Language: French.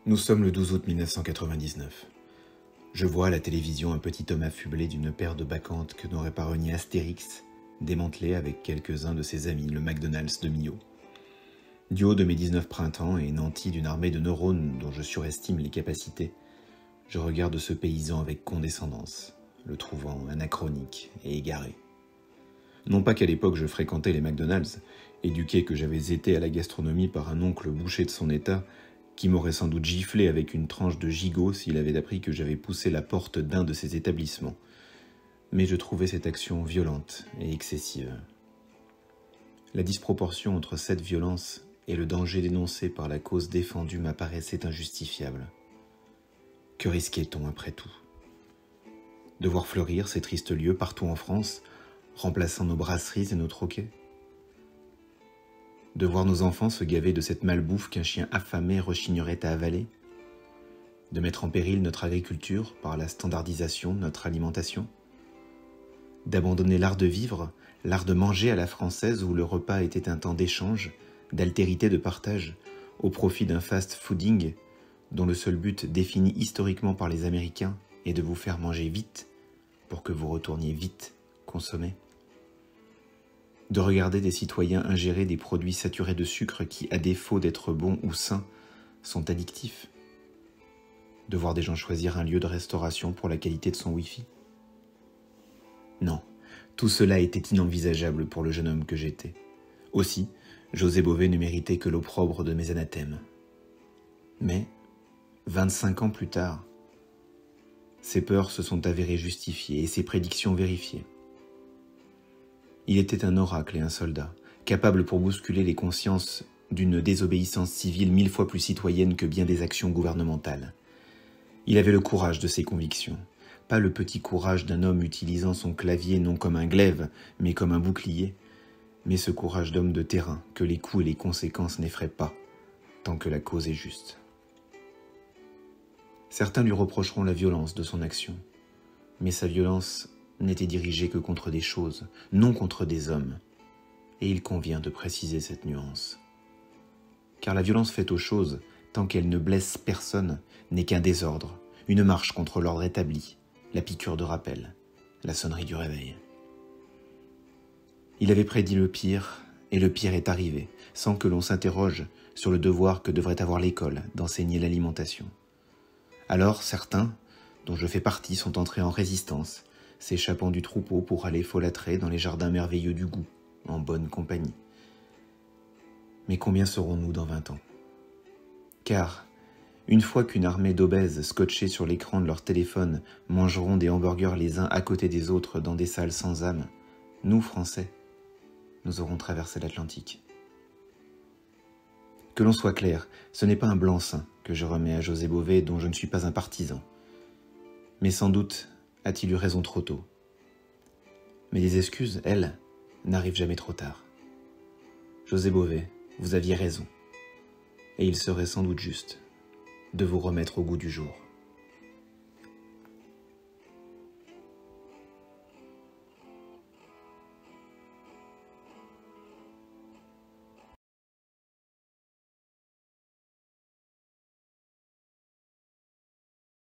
Nous sommes le 12 août 1999. Je vois à la télévision un petit homme affublé d'une paire de bacchantes que n'aurait pas renié Astérix, démantelé avec quelques-uns de ses amis le McDonald's de Millau. Du haut de mes 19 printemps et nanti d'une armée de neurones dont je surestime les capacités, je regarde ce paysan avec condescendance, le trouvant anachronique et égaré. Non pas qu'à l'époque je fréquentais les McDonald's, éduqué que j'avais été à la gastronomie par un oncle boucher de son état, qui m'aurait sans doute giflé avec une tranche de gigot s'il avait appris que j'avais poussé la porte d'un de ces établissements. Mais je trouvais cette action violente et excessive. La disproportion entre cette violence et le danger dénoncé par la cause défendue m'apparaissait injustifiable. Que risquait-on après tout? De voir fleurir ces tristes lieux partout en France, remplaçant nos brasseries et nos troquets? De voir nos enfants se gaver de cette malbouffe qu'un chien affamé rechignerait à avaler? De mettre en péril notre agriculture par la standardisation de notre alimentation? D'abandonner l'art de vivre, l'art de manger à la française où le repas était un temps d'échange, d'altérité de partage, au profit d'un fast-fooding dont le seul but défini historiquement par les Américains est de vous faire manger vite pour que vous retourniez vite consommer? De regarder des citoyens ingérer des produits saturés de sucre qui, à défaut d'être bons ou sains, sont addictifs? De voir des gens choisir un lieu de restauration pour la qualité de son Wi-Fi? Non, tout cela était inenvisageable pour le jeune homme que j'étais. Aussi, José Bové ne méritait que l'opprobre de mes anathèmes. Mais, 25 ans plus tard, ses peurs se sont avérées justifiées et ses prédictions vérifiées. Il était un oracle et un soldat, capable pour bousculer les consciences d'une désobéissance civile 1000 fois plus citoyenne que bien des actions gouvernementales. Il avait le courage de ses convictions, pas le petit courage d'un homme utilisant son clavier non comme un glaive, mais comme un bouclier, mais ce courage d'homme de terrain que les coups et les conséquences n'effraient pas, tant que la cause est juste. Certains lui reprocheront la violence de son action, mais sa violence n'était dirigée que contre des choses, non contre des hommes, et il convient de préciser cette nuance. Car la violence faite aux choses, tant qu'elle ne blesse personne, n'est qu'un désordre, une marche contre l'ordre établi, la piqûre de rappel, la sonnerie du réveil. Il avait prédit le pire, et le pire est arrivé, sans que l'on s'interroge sur le devoir que devrait avoir l'école d'enseigner l'alimentation. Alors certains, dont je fais partie, sont entrés en résistance, s'échappant du troupeau pour aller folâtrer dans les jardins merveilleux du goût, en bonne compagnie. Mais combien serons-nous dans 20 ans? Car, une fois qu'une armée d'obèses scotchés sur l'écran de leur téléphone mangeront des hamburgers les uns à côté des autres dans des salles sans âme, nous, Français, nous aurons traversé l'Atlantique. Que l'on soit clair, ce n'est pas un blanc-seing que je remets à José Bové dont je ne suis pas un partisan. Mais sans doute a-t-il eu raison trop tôt. Mais les excuses, elles, n'arrivent jamais trop tard. José Bové, vous aviez raison. Et il serait sans doute juste de vous remettre au goût du jour.